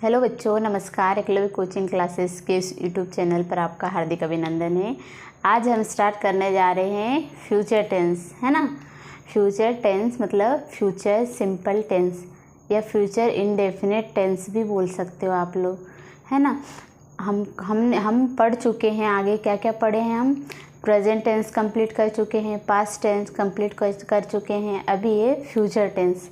Hello बच्चों, नमस्कार। Eklavya coaching classes के इस यूट्यूब चैनल पर आपका हार्दिक अभिनंदन है। आज हम स्टार्ट करने जा रहे हैं फ्यूचर टेंस, है ना। फ्यूचर टेंस मतलब फ्यूचर सिंपल टेंस या फ्यूचर इंडेफिनिट टेंस भी बोल सकते हो आप लोग, है ना। हम पढ़ चुके हैं, आगे क्या क्या पढ़े हैं हम। प्रेजेंट टेंस कंप्लीट कर चुके हैं, पास्ट टेंस कंप्लीट कर चुके हैं, अभी ये फ्यूचर टेंस,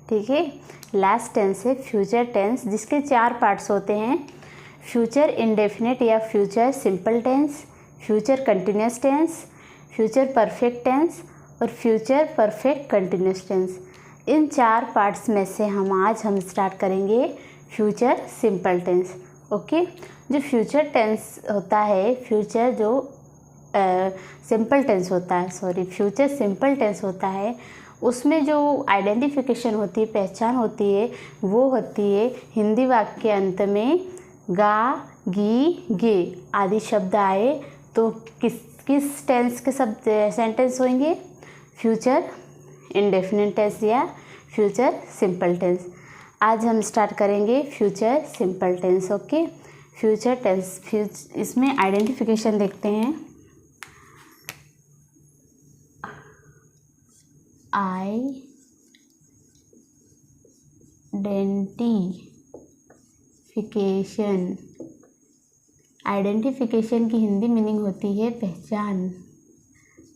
ठीक है। लास्ट टेंस है फ्यूचर टेंस, जिसके 4 पार्ट्स होते हैं। फ्यूचर इंडेफिनिट या future simple tense, future continuous tense, future perfect tense और फ्यूचर परफेक्ट कंटिन्यूस टेंस। इन 4 पार्ट्स में से हम स्टार्ट करेंगे फ्यूचर सिंपल टेंस। ओके, जो फ्यूचर टेंस होता है, फ्यूचर सिंपल टेंस होता है, उसमें जो आइडेंटिफिकेशन होती है, पहचान होती है, वो होती है हिंदी वाक्य के अंत में गा, गी, गे आदि शब्द आए तो किस टेंस के शब्द सेंटेंस होंगे। फ्यूचर इंडेफिनिट टेंस या फ्यूचर सिंपल टेंस। आज हम स्टार्ट करेंगे future simple tense. Okay, future tense, इसमें आइडेंटिफिकेशन देखते हैं। आइडेंटिफिकेशन की हिंदी मीनिंग होती है पहचान।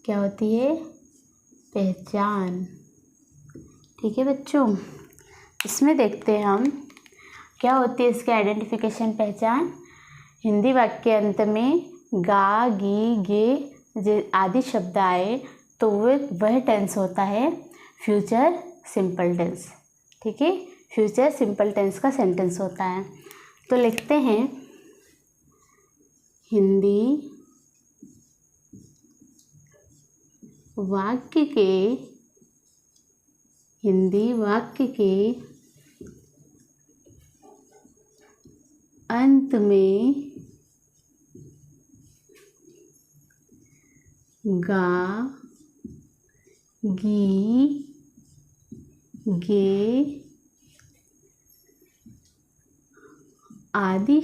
क्या होती है? पहचान। ठीक है बच्चों, इसमें देखते हैं हम क्या होती है इसके आइडेंटिफिकेशन, पहचान। हिंदी वाक्य के अंत में गा, गी, गे आदि शब्द आए तो वह टेंस होता है फ्यूचर सिंपल टेंस। ठीक है, फ्यूचर सिंपल टेंस का सेंटेंस होता है। तो लिखते हैं हिंदी वाक्य के अंत में गा, गी, गे आदि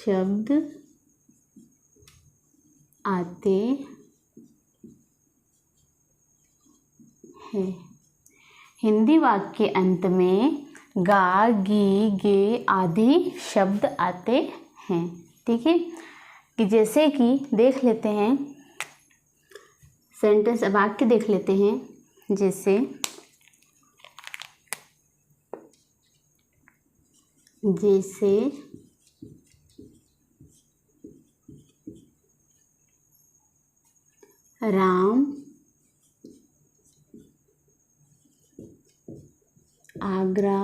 शब्द आते हैं। हिंदी वाक्य के अंत में गा, गी, गे आदि शब्द आते हैं। ठीक है, कि जैसे कि देख लेते हैं सेंटेंस, वाक्य देख लेते हैं। जैसे राम आगरा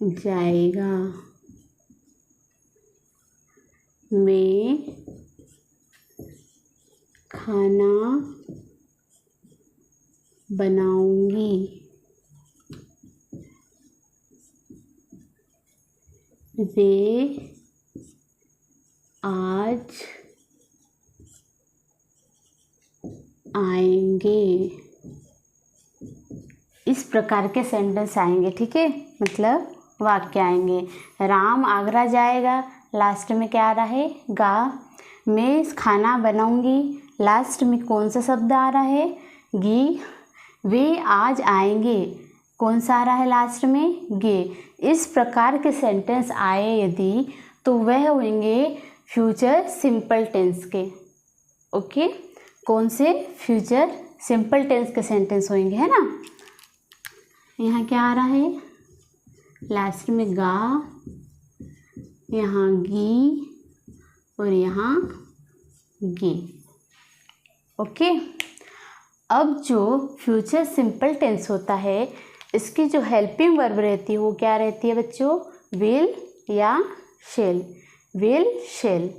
जाएगा, मैं खाना बनाऊंगी, वे आज आएंगे। इस प्रकार के सेंटेंस आएंगे। ठीक है, मतलब वाक्य आएंगे। राम आगरा जाएगा, लास्ट में क्या आ रहा है? गा। मैं खाना बनाऊंगी, लास्ट में कौन सा शब्द आ रहा है? गी। वे आज आएंगे, कौन सा आ रहा है लास्ट में? गे। इस प्रकार के सेंटेंस आए यदि, तो वह होंगे फ्यूचर सिंपल टेंस के। ओके, कौन से? फ्यूचर सिंपल टेंस के सेंटेंस होंगे, है ना। यहाँ क्या आ रहा है? लास्ट में गा, यहाँ गी और यहाँ गे। ओके, अब जो फ्यूचर सिंपल टेंस होता है, इसकी जो हेल्पिंग वर्ब रहती है वो क्या रहती है बच्चों? विल या शेल। Will, shall.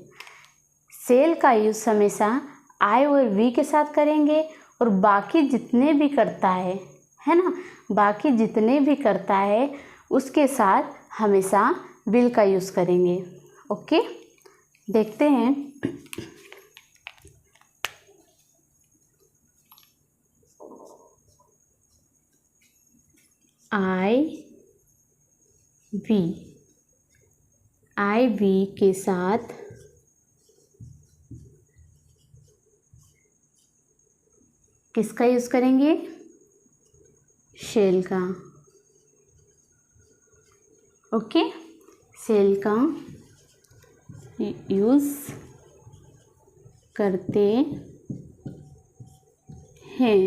शेल का यूज़ हमेशा आई और वी के साथ करेंगे, और बाकी जितने भी करता है ना, बाकी जितने भी करता है उसके साथ हमेशा विल का यूज़ करेंगे। ओके, देखते हैं IV, IV के साथ किसका यूज़ करेंगे? शेल का। ओके, शेल का यूज़ करते हैं।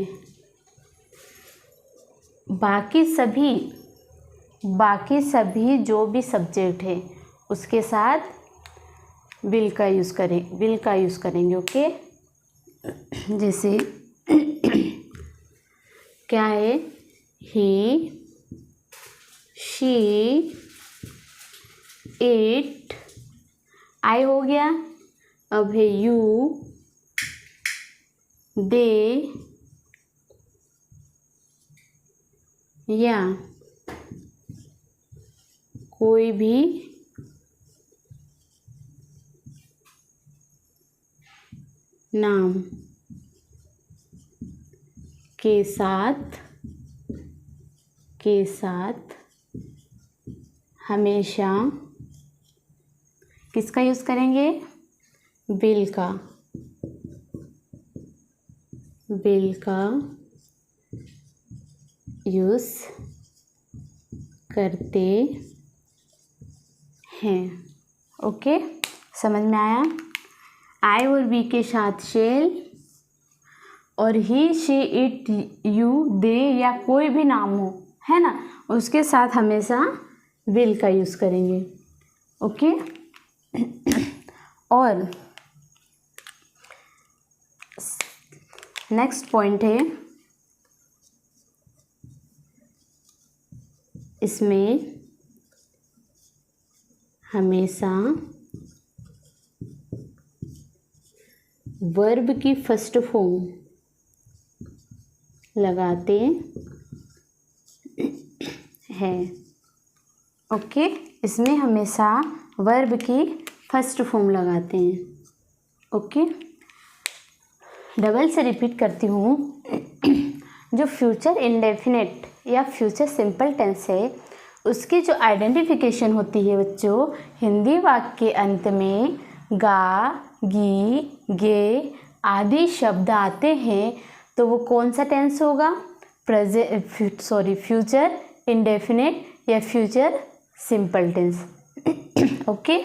बाकी सभी जो भी सब्जेक्ट है उसके साथ विल का यूज़ करेंगे। ओके, जैसे क्या है? ही, शी, इट, आई हो गया। अब है यू, दे, या कोई भी नाम के साथ हमेशा किसका यूज़ करेंगे? विल का यूज़ करते हैं। ओके, समझ में आया? आई और वी के साथ शेल, और ही, शी, इट, यू, दे या कोई भी नाम हो, है ना, उसके साथ हमेशा विल का यूज़ करेंगे। ओके, और नेक्स्ट पॉइंट है, इसमें हमेशा वर्ब की फर्स्ट फॉर्म लगाते हैं। ओके, इसमें हमेशा वर्ब की फर्स्ट फॉर्म लगाते हैं। ओके, डबल से रिपीट करती हूँ। जो फ्यूचर इंडेफिनिट या फ्यूचर सिंपल टेंस है उसकी जो आइडेंटिफिकेशन होती है बच्चों, हिंदी वाक्य के अंत में गा, गी, गे आदि शब्द आते हैं तो वो कौन सा टेंस होगा? फ्यूचर इंडेफिनिट या फ्यूचर सिंपल टेंस। ओके,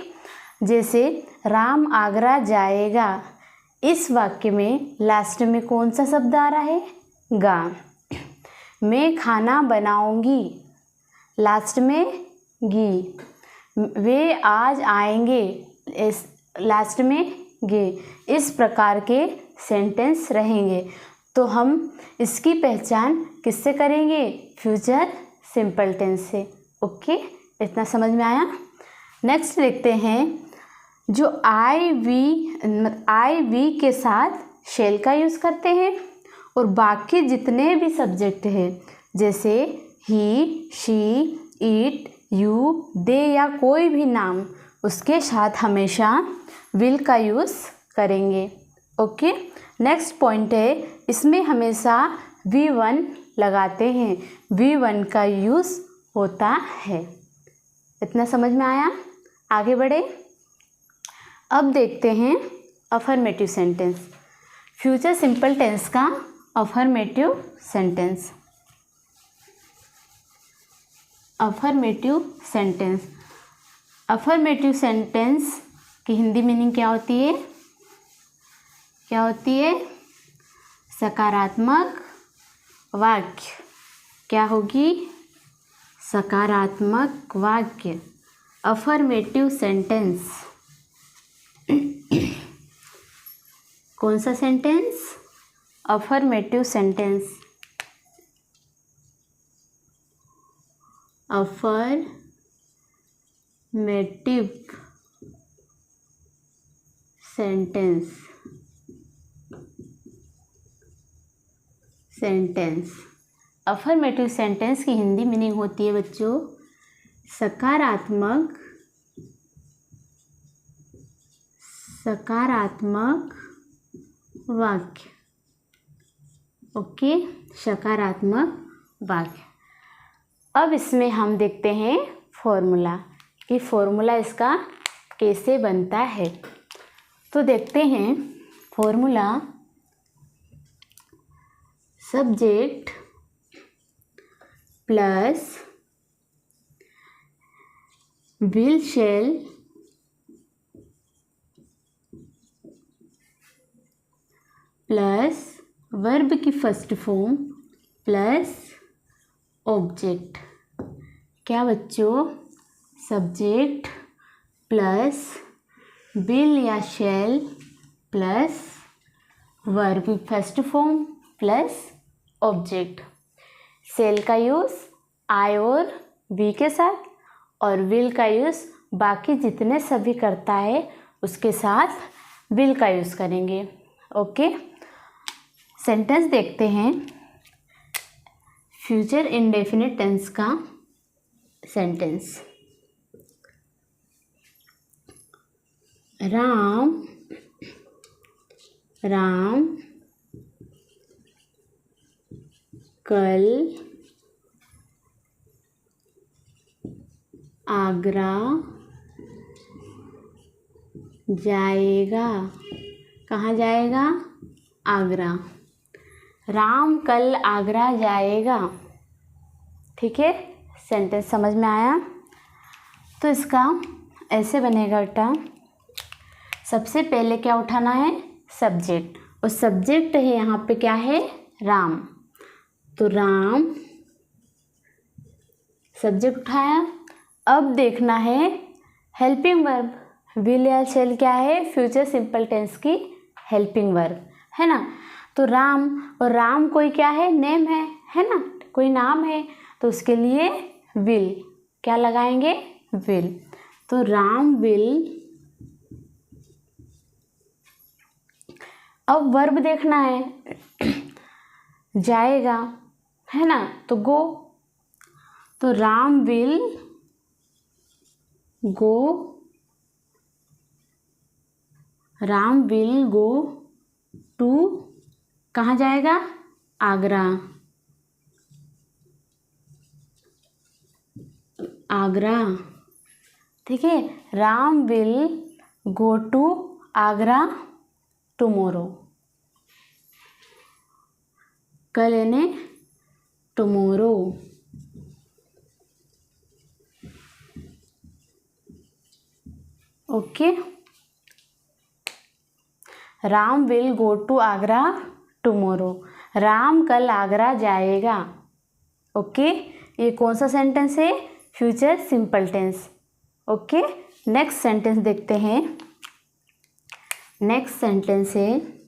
जैसे राम आगरा जाएगा, इस वाक्य में लास्ट में कौन सा शब्द आ रहा है? गा। मैं खाना बनाऊंगी, लास्ट में गी। वे आज आएंगे, इस लास्ट में गे। इस प्रकार के सेंटेंस रहेंगे तो हम इसकी पहचान किससे करेंगे? फ्यूचर सिंपल टेंस से। ओके, इतना समझ में आया? नेक्स्ट देखते हैं, जो आई वी के साथ शेल का यूज़ करते हैं और बाकी जितने भी सब्जेक्ट हैं जैसे ही, शी, इट, यू, दे या कोई भी नाम उसके साथ हमेशा विल का यूज़ करेंगे। ओके, नेक्स्ट पॉइंट है, इसमें हमेशा V1 लगाते हैं, V1 का यूज़ होता है। इतना समझ में आया? आगे बढ़े। अब देखते हैं affirmative sentence, future simple tense का अफर्मेटिव सेंटेंस। अफर्मेटिव सेंटेंस की हिंदी मीनिंग क्या होती है? सकारात्मक वाक्य। क्या होगी? सकारात्मक वाक्य। Affirmative sentence. कौन सा sentence? Affirmative sentence. Affirmative sentence. Affirmative sentence की हिंदी मीनिंग होती है बच्चों सकारात्मक वाक्य। ओके, सकारात्मक वाक्य। अब इसमें हम देखते हैं फॉर्मूला कि फॉर्मूला इसका कैसे बनता है। तो देखते हैं formula. Subject plus will shall plus verb की फर्स्ट फॉर्म प्लस ऑब्जेक्ट। क्या बच्चों? सब्जेक्ट प्लस विल या शैल प्लस वर्ब की first form plus object. Shall का यूज़ आई और वी के साथ और विल का यूज़ बाकी जितने सभी करता है उसके साथ विल का यूज़ करेंगे। ओके, सेंटेंस देखते हैं। फ्यूचर इंडेफिनिट टेंस का सेंटेंस। राम कल आगरा जाएगा। कहाँ जाएगा? आगरा। राम कल आगरा जाएगा। ठीक है, सेंटेंस समझ में आया? तो इसका ऐसे बनेगा बेटा। सबसे पहले क्या उठाना है? सब्जेक्ट, और सब्जेक्ट है यहाँ पे क्या है? राम। तो राम सब्जेक्ट उठाया। अब देखना है हेल्पिंग वर्ब। विल या शैल क्या है? फ्यूचर सिंपल टेंस की हेल्पिंग वर्ब है ना। तो राम, और राम कोई क्या है? नेम है ना, कोई नाम है, तो उसके लिए विल क्या लगाएंगे? विल। तो राम विल। अब वर्ब देखना है जाएगा है ना, तो गो। तो Ram will go. Ram will go to, कहाँ जाएगा? आगरा। आगरा, ठीक है। Ram will go to Agra tomorrow. कल यानी tomorrow. Okay, Ram will go to Agra tomorrow. Ram कल आगरा जाएगा। ओके, ये कौन सा सेंटेंस है? Future simple tense. Okay, next sentence देखते हैं। नेक्स्ट सेंटेंस है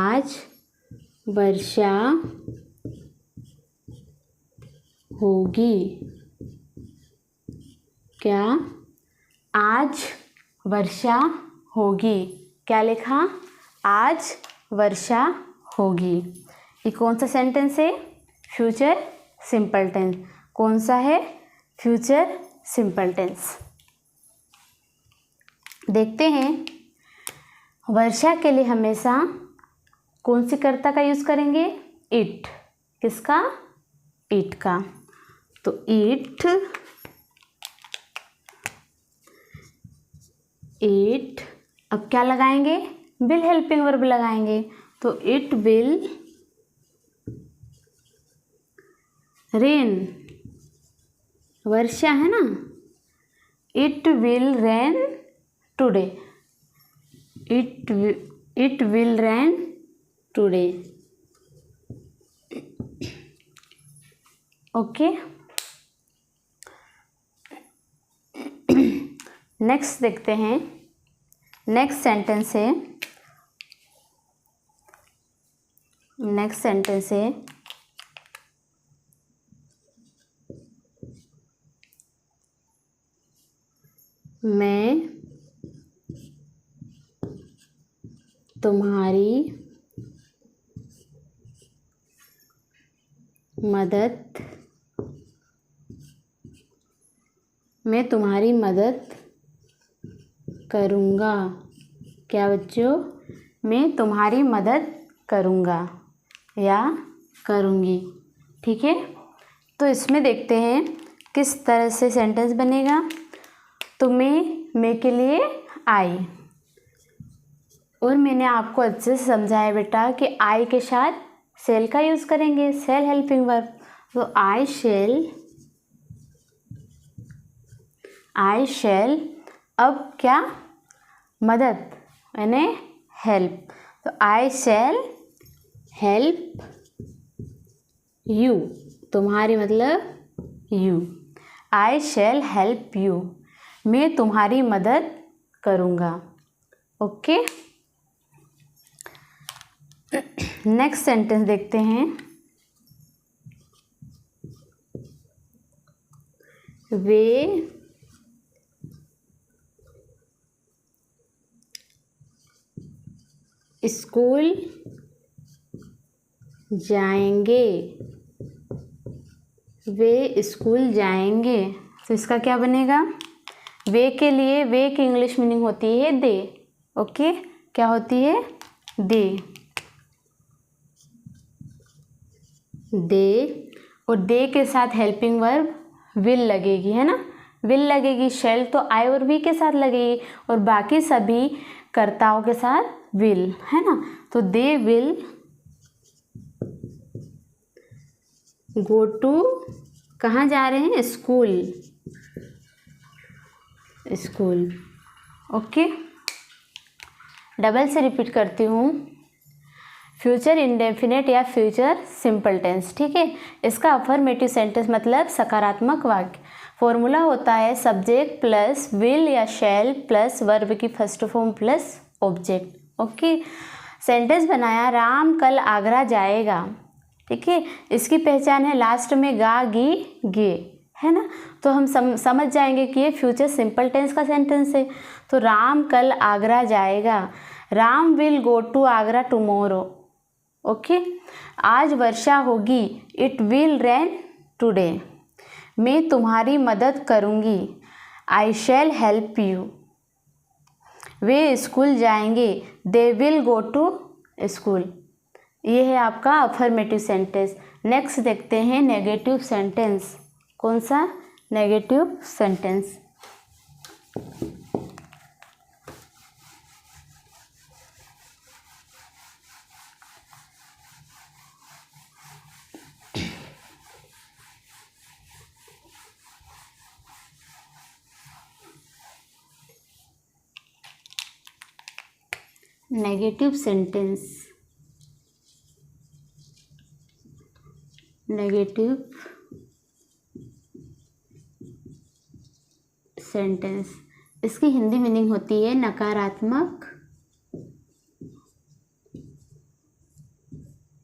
आज वर्षा होगी। क्या? आज वर्षा होगी। क्या लिखा? आज वर्षा होगी। ये कौन सा सेंटेंस है? Future simple tense. कौन सा है? Future simple tense. देखते हैं, वर्षा के लिए हमेशा कौन सी कर्ता का यूज़ करेंगे? इट। किसका? इट का। तो इट अब क्या लगाएंगे? विल हेल्पिंग वर्ब लगाएंगे। तो इट विल रेन। वर्षा है ना, it will rain today. It will rain today. Okay, next देखते हैं। नेक्स्ट सेंटेंस है मैं तुम्हारी मदद करूँगा। क्या बच्चों, मैं तुम्हारी मदद करूँगा या करूँगी। ठीक है, तो इसमें देखते हैं किस तरह से सेंटेंस बनेगा। तो मैं के लिए आई, और मैंने आपको अच्छे से समझाया बेटा कि आई के साथ शेल का यूज़ करेंगे, शेल हेल्पिंग वर्ब। तो आई शेल अब क्या, मदद यानी हेल्प। तो आई शेल हेल्प यू, तुम्हारी मतलब you. I shall help you, मैं तुम्हारी मदद करूँगा। ओके, नेक्स्ट सेंटेंस देखते हैं। वे स्कूल जाएंगे, वे स्कूल जाएंगे। तो इसका क्या बनेगा, वे के लिए वे की इंग्लिश मीनिंग होती है दे। ओके, क्या होती है, दे। और दे के साथ हेल्पिंग वर्ब विल लगेगी, है ना, विल लगेगी। शेल तो आई और वी के साथ लगेगी, और बाकी सभी कर्ताओं के साथ विल, है ना। तो दे विल गो टू, कहाँ जा रहे हैं, स्कूल। ओके, डबल से रिपीट करती हूँ। फ्यूचर इंडेफिनिट या फ्यूचर सिंपल टेंस। ठीक है, इसका अफर्मेटिव सेंटेंस मतलब सकारात्मक वाक्य। फॉर्मूला होता है सब्जेक्ट प्लस विल या शैल प्लस वर्ब की first form plus object. Okay, sentence बनाया, राम कल आगरा जाएगा। ठीक है, इसकी पहचान है लास्ट में गा गी गे, है ना। तो हम समझ जाएंगे कि ये फ्यूचर सिंपल टेंस का सेंटेंस है। तो राम कल आगरा जाएगा, Ram will go to Agra tomorrow. Okay, आज वर्षा होगी, इट विल रेन टुडे। मैं तुम्हारी मदद करूँगी, आई शैल हेल्प यू। वे स्कूल जाएंगे, they will go to school. ये है आपका अफर्मेटिव सेंटेंस। नेक्स्ट देखते हैं नेगेटिव सेंटेंस। कौन सा, negative sentence. Negative sentence, negative sentence, इसकी हिंदी मीनिंग होती है नकारात्मक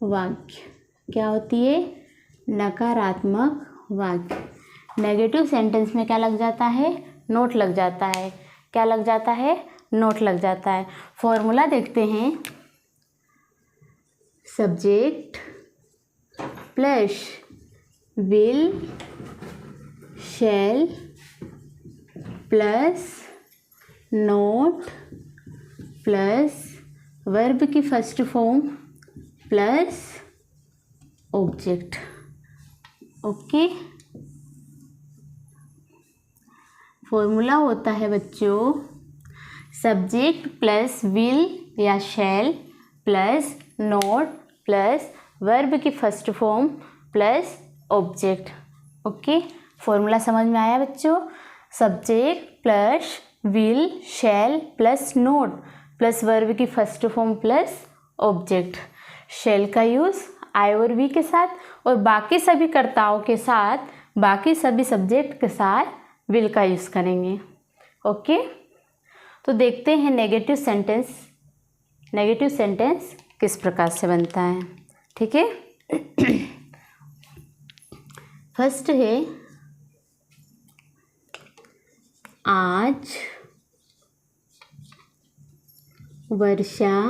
वाक्य। क्या होती है, नकारात्मक वाक्य। नेगेटिव सेंटेंस में क्या लग जाता है, नोट लग जाता है। क्या लग जाता है, नोट लग जाता है। फॉर्मूला देखते हैं, subject plus will shall plus not plus verb की first form plus object. Okay, formula होता है बच्चों सब्जेक्ट प्लस विल या shall plus not plus verb की first form plus object. Okay, formula समझ में आया बच्चों। Subject plus will shall plus not plus verb की first form plus object. Shall का यूज़ आई और वी के साथ, और बाकी सभी कर्ताओं के साथ, बाकी सभी सब्जेक्ट के साथ विल का यूज़ करेंगे। ओके, तो देखते हैं नेगेटिव सेंटेंस। नेगेटिव सेंटेंस किस प्रकार से बनता है। ठीक है, फर्स्ट है आज वर्षा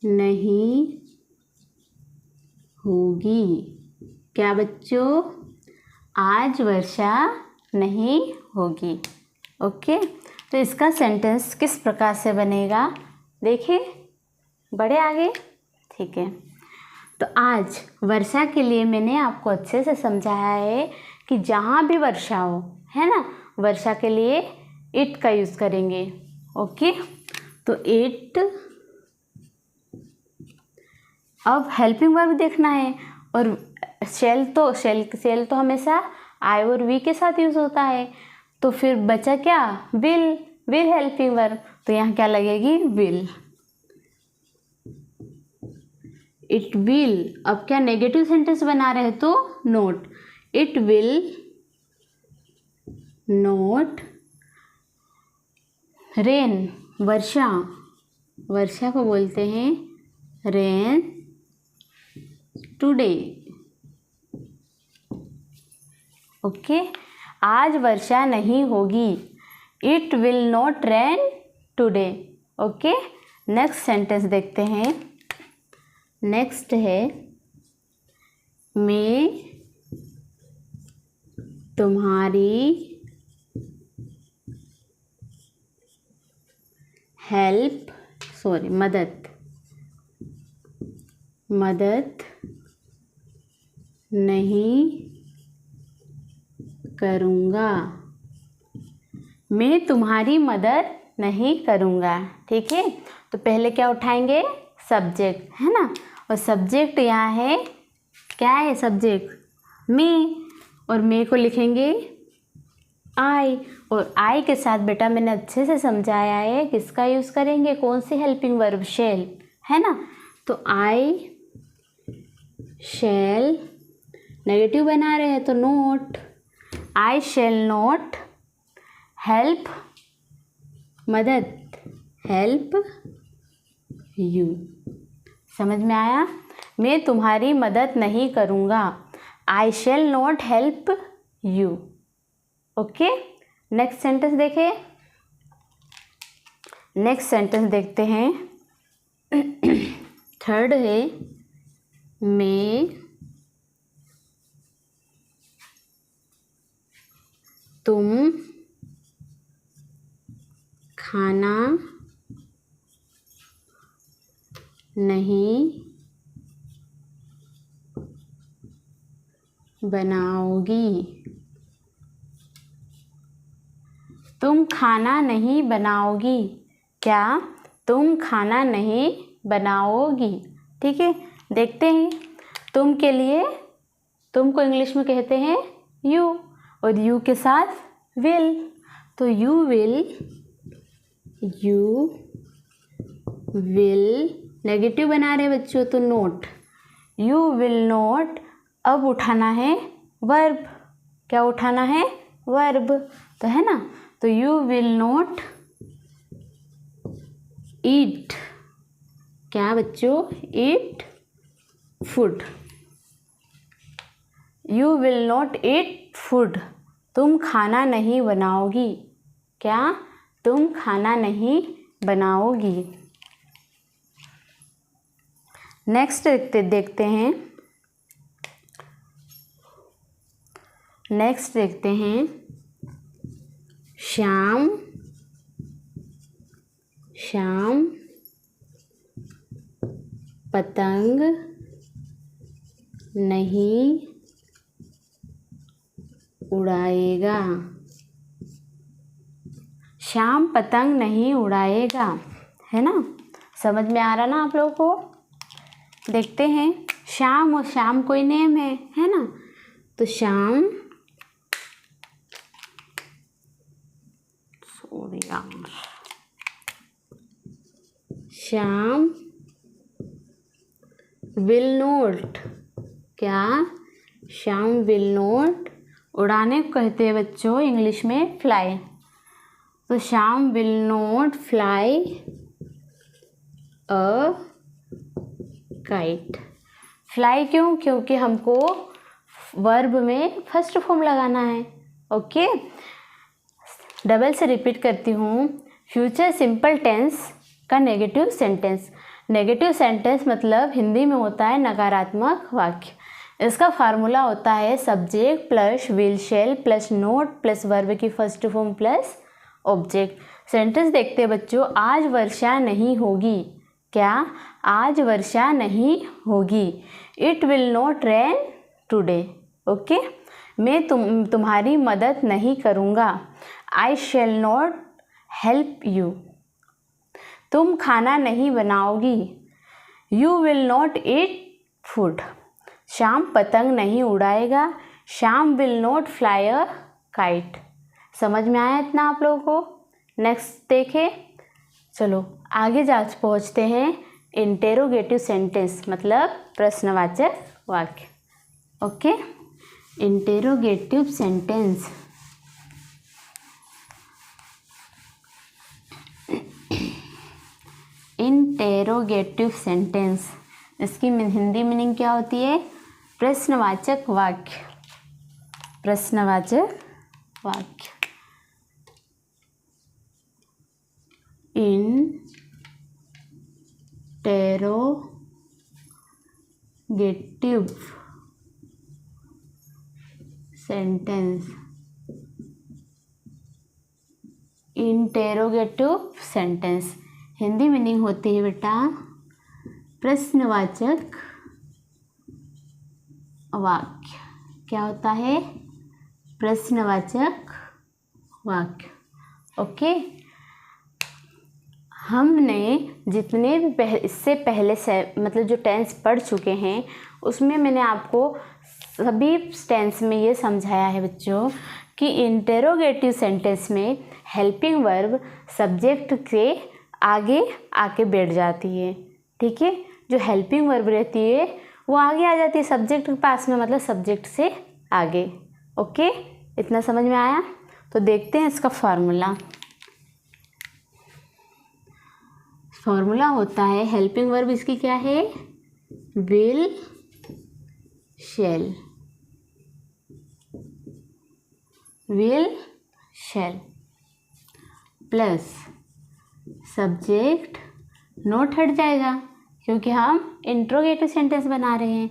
नहीं होगी। क्या बच्चों, आज वर्षा नहीं होगी। ओके, तो इसका सेंटेंस किस प्रकार से बनेगा, देखिए, बढ़े आगे। ठीक है, तो आज वर्षा के लिए मैंने आपको अच्छे से समझाया है कि जहाँ भी वर्षा हो, है ना, वर्षा के लिए इट का यूज़ करेंगे। ओके, तो इट, अब हेल्पिंग वर्ब देखना है, और शेल तो हमेशा आई और वी के साथ यूज़ होता है, तो फिर बचा क्या, विल हेल्पिंग वर्ब, तो यहाँ क्या लगेगी, विल। इट विल, अब क्या नेगेटिव सेंटेंस बना रहे हैं तो not, it will not rain, वर्षा को बोलते हैं रेन टुडे। ओके, आज वर्षा नहीं होगी, it will not rain today. Okay, next sentence देखते हैं। नेक्स्ट है, मैं तुम्हारी मदद नहीं करूँगा, मैं तुम्हारी मदद नहीं करूँगा। ठीक है, तो पहले क्या उठाएंगे, सब्जेक्ट, है ना, और सब्जेक्ट यहाँ है, क्या है सब्जेक्ट, मैं, और मैं को लिखेंगे आई, और आई के साथ बेटा मैंने अच्छे से समझाया है किसका यूज़ करेंगे, कौन सी हेल्पिंग वर्ब, शेल, है ना, तो आई शेल, नेगेटिव बना रहे हैं तो note, I shall note help, मदद, हेल्प यू। समझ में आया, मैं तुम्हारी मदद नहीं करूँगा, I shall not help you. Okay, next sentence देखें, नेक्स्ट सेंटेंस देखते हैं। थर्ड है, मैं तुम खाना नहीं बनाओगी, तुम खाना नहीं बनाओगी, क्या तुम खाना नहीं बनाओगी। ठीक है, देखते हैं, तुम के लिए, तुम को इंग्लिश में कहते हैं यू, और यू के साथ विल, तो यू विल नेगेटिव बना रहे बच्चों तो नोट, यू विल नोट, अब उठाना है वर्ब, क्या उठाना है, वर्ब, तो है ना, तो यू विल नोट ईट, क्या बच्चों, eat food, you will not eat food, तुम खाना नहीं बनाओगी, क्या तुम खाना नहीं बनाओगी। नेक्स्ट देखते हैं, नेक्स्ट देखते हैं, शाम पतंग नहीं उड़ाएगा, शाम पतंग नहीं उड़ाएगा, है ना, समझ में आ रहा ना आप लोगों को। देखते हैं, शाम, और शाम कोई नेम है ना, तो शाम, शाम विल नोट, क्या शाम विल नोट, उड़ाने को कहते हैं बच्चों इंग्लिश में फ्लाई, तो शाम will note fly a kite. Fly क्यों, क्योंकि हमको वर्ब में फर्स्ट फॉर्म लगाना है। ओके, डबल से रिपीट करती हूँ, फ्यूचर सिंपल टेंस का नेगेटिव सेंटेंस, नेगेटिव सेंटेंस मतलब हिंदी में होता है नकारात्मक वाक्य। इसका फार्मूला होता है subject plus will shall plus not plus verb की first form plus object. Sentence देखते हैं बच्चों, आज वर्षा नहीं होगी। क्या? आज वर्षा नहीं होगी। It will not rain today. Okay, मैं तुम्हारी मदद नहीं करूँगा। I shall not help you. तुम खाना नहीं बनाओगी। You will not eat food. Shyam पतंग नहीं उड़ाएगा। Shyam will not fly a kite. समझ में आया इतना आप लोगों को? नेक्स्ट देखें। चलो आगे पहुँचते हैं। इंटेरोगेटिव सेंटेंस मतलब प्रश्नवाचक वाक्य। Okay, interrogative sentence. Interrogative sentence, इसकी हिंदी मीनिंग क्या होती है? प्रश्नवाचक वाक्य। प्रश्नवाचक वाक्य। Interrogative sentence. Interrogative sentence Hindi meaning होती है बेटा प्रश्नवाचक वाक्य। क्या होता है? प्रश्नवाचक वाक्य। ओके, हमने जितने भी इससे पहले से मतलब जो टेंस पढ़ चुके हैं उसमें मैंने आपको सभी टेंस में ये समझाया है बच्चों कि इंटेरोगेटिव सेंटेंस में हेल्पिंग वर्ब सब्जेक्ट के आगे आके बैठ जाती है। ठीक है, जो हेल्पिंग वर्ब रहती है वो आगे आ जाती है सब्जेक्ट के पास में, मतलब सब्जेक्ट से आगे। ओके, इतना समझ में आया? तो देखते हैं इसका फॉर्मूला। फॉर्मूला होता है हेल्पिंग वर्ब, इसकी क्या है? Will shall. Will shall plus subject, not हट जाएगा क्योंकि हम इंट्रोगेटिव सेंटेंस बना रहे हैं।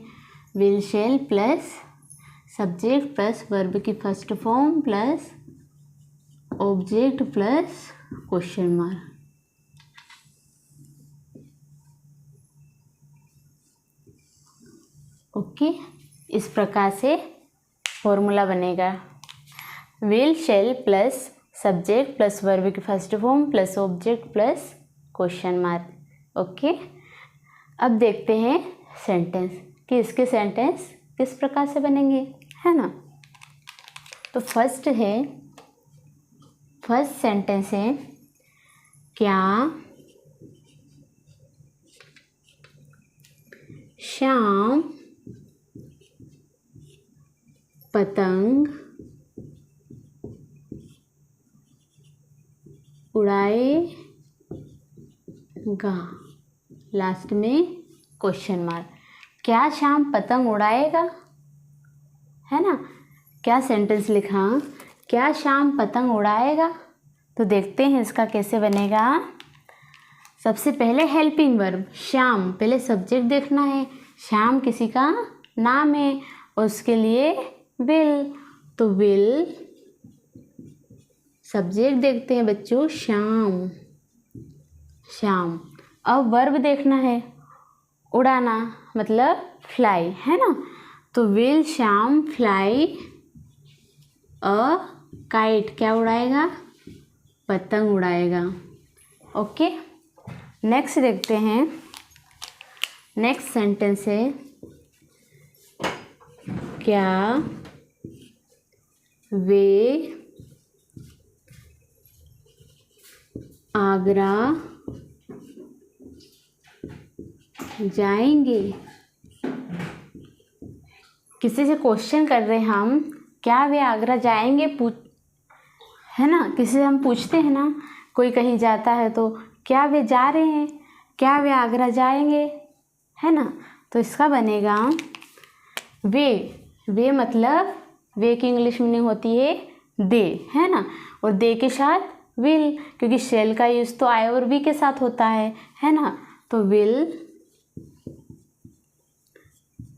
Will shall plus subject plus verb की first form plus object plus question mark. Okay, इस प्रकार से फॉर्मूला बनेगा। Will shall plus subject plus verb की first form plus object plus question mark. Okay, अब देखते हैं सेंटेंस कि इसके सेंटेंस किस प्रकार से बनेंगे, है ना। तो फर्स्ट सेंटेंस है, क्या श्याम पतंग उड़ाएगा। लास्ट में क्वेश्चन मार्क। क्या श्याम पतंग उड़ाएगा, है ना। क्या सेंटेंस लिखा? क्या श्याम पतंग उड़ाएगा। तो देखते हैं इसका कैसे बनेगा। सबसे पहले हेल्पिंग वर्ब श्याम, पहले सब्जेक्ट देखना है। श्याम किसी का नाम है और उसके लिए विल, तो विल सब्जेक्ट देखते हैं बच्चों श्याम। श्याम। अब वर्ब देखना है, उड़ाना मतलब फ्लाई, है ना। तो will Shyam fly a kite. क्या उड़ाएगा? पतंग उड़ाएगा। ओके, नेक्स्ट देखते हैं। नेक्स्ट सेंटेंस है, क्या वे आगरा जाएंगे। किसी से क्वेश्चन कर रहे हैं हम, क्या वे आगरा जाएंगे, है ना। किसी से हम पूछते हैं ना, कोई कहीं जाता है तो क्या वे जा रहे हैं, क्या वे आगरा जाएंगे, है ना। तो इसका बनेगा वे मतलब वे की इंग्लिश मीनिंग होती है दे, है ना। और दे के साथ विल, क्योंकि शेल का यूज तो आई और वी के साथ होता है ना। तो विल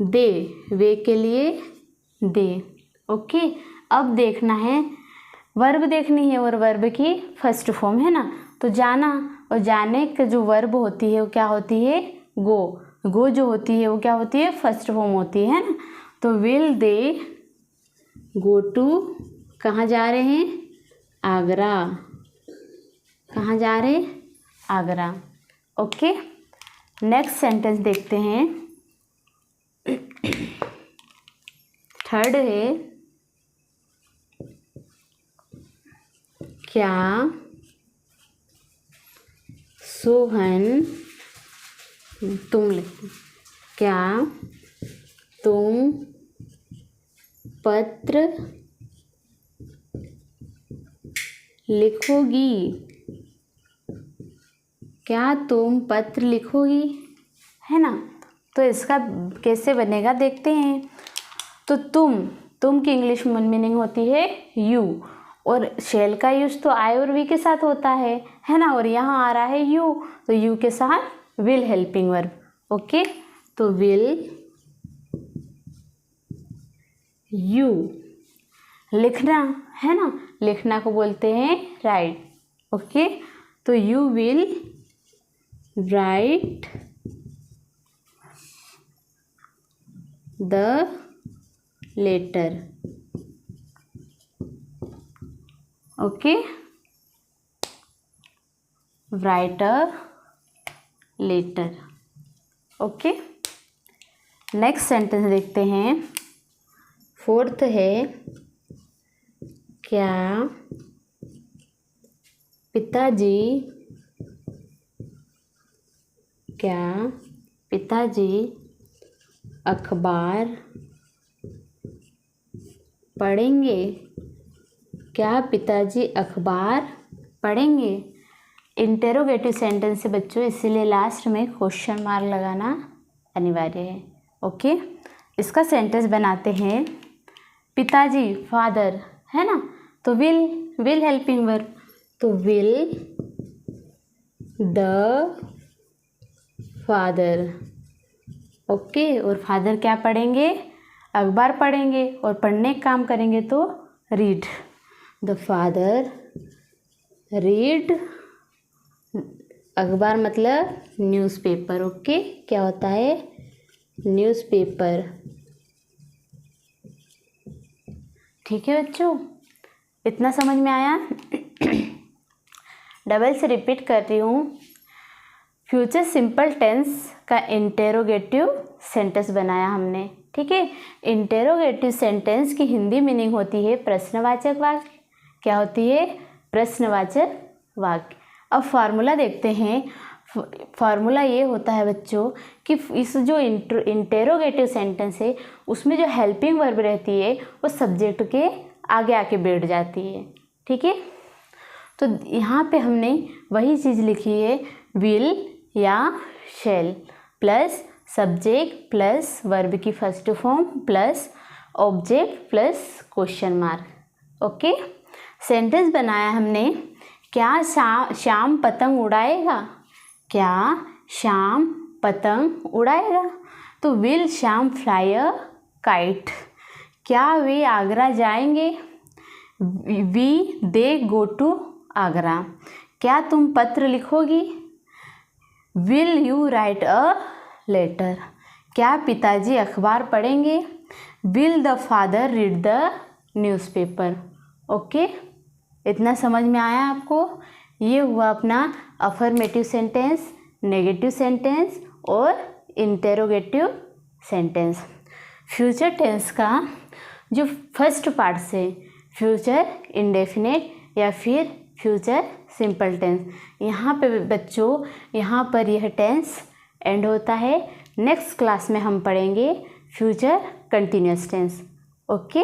दे, वे के लिए दे। ओके, अब देखना है वर्ब देखनी है और वर्ब की फर्स्ट फॉर्म है ना, तो जाना, और जाने का जो वर्ब होती है वो क्या होती है, गो। गो जो होती है वो क्या होती है, फर्स्ट फॉर्म होती है ना। तो विल दे गो टू, कहाँ जा रहे हैं, आगरा। कहाँ जा रहे हैं, आगरा। ओके, नेक्स्ट सेंटेंस देखते हैं। थर्ड है, क्या सोहन, तुम लिखो, क्या तुम पत्र लिखोगी, क्या तुम पत्र लिखोगी, है ना। तो इसका कैसे बनेगा देखते हैं। तो तुम की इंग्लिश में मीनिंग होती है यू, और शेल का यूज तो आई और वी के साथ होता है ना, और यहाँ आ रहा है यू, तो यू के साथ विल हेल्पिंग वर्ब। ओके, तो विल यू, लिखना है ना, लिखना को बोलते हैं राइट। ओके, तो you will write the letter. Okay, write a letter. Okay, next sentence देखते हैं। फोर्थ है, क्या पिताजी अखबार पढ़ेंगे, क्या पिताजी अखबार पढ़ेंगे। इंटेरोगेटिव सेंटेंस है बच्चों, इसीलिए लास्ट में क्वेश्चन मार्क लगाना अनिवार्य है। ओके, इसका सेंटेंस बनाते हैं। पिताजी फादर है ना, तो विल हेल्पिंग वर्ब, तो विल द फादर। ओके, और फादर क्या पढ़ेंगे, अखबार पढ़ेंगे, और पढ़ने का काम करेंगे तो रीड। द फादर रीड, अखबार मतलब न्यूज़पेपर। ओके, क्या होता है, न्यूज़पेपर। ठीक है बच्चों, इतना समझ में आया। डबल से रिपीट कर रही हूँ। फ्यूचर सिंपल टेंस का इंटेरोगेटिव सेंटेंस बनाया हमने। ठीक है, इंटेरोगेटिव सेंटेंस की हिंदी मीनिंग होती है प्रश्नवाचक वाक्य। क्या होती है, प्रश्नवाचक वाक्य। अब फार्मूला देखते हैं। फार्मूला ये होता है बच्चों कि इस जो इंटेरोगेटिव सेंटेंस है उसमें जो हेल्पिंग वर्ब रहती है वो सब्जेक्ट के आगे आके बैठ जाती है। ठीक है, तो यहाँ पे हमने वही चीज़ लिखी है, विल या shall plus subject plus verb की first form plus object plus question mark. Okay, sentence बनाया हमने। क्या श्याम पतंग उड़ाएगा, क्या श्याम पतंग उड़ाएगा, तो will Shyam fly a kite. क्या वे आगरा जाएंगे, will they go to Agra. क्या तुम पत्र लिखोगी, will you write a letter. क्या पिताजी अखबार पढ़ेंगे, will the father read the newspaper. Okay, इतना समझ में आया आपको। ये हुआ अपना अफर्मेटिव सेंटेंस, नेगेटिव सेंटेंस और इंटेरोगेटिव सेंटेंस। फ्यूचर टेंस का जो फर्स्ट पार्ट से फ्यूचर इंडेफिनिट या फिर फ्यूचर सिंपल टेंस, यहाँ पे बच्चों यहाँ पर यह टेंस एंड होता है। नेक्स्ट क्लास में हम पढ़ेंगे फ्यूचर कंटिन्यूअस टेंस। ओके,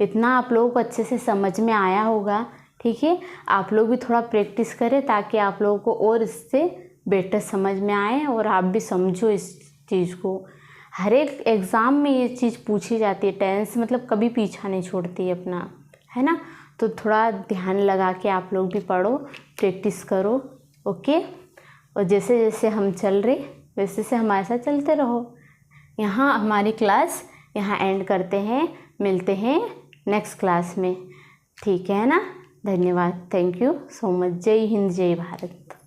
इतना आप लोगों को अच्छे से समझ में आया होगा। ठीक है, आप लोग भी थोड़ा प्रैक्टिस करें ताकि आप लोगों को और इससे बेटर समझ में आए और आप भी समझो इस चीज़ को। हर एक एग्ज़ाम में ये चीज़ पूछी जाती है, टेंस मतलब कभी पीछा नहीं छोड़ती है अपना, है ना। तो थोड़ा ध्यान लगा के आप लोग भी पढ़ो, प्रैक्टिस करो। ओके, और जैसे जैसे हम चल रहे वैसे से हमारे साथ चलते रहो। यहाँ हमारी क्लास यहाँ एंड करते हैं, मिलते हैं नेक्स्ट क्लास में। ठीक है ना। धन्यवाद। Thank you so much. जय हिंद, जय भारत।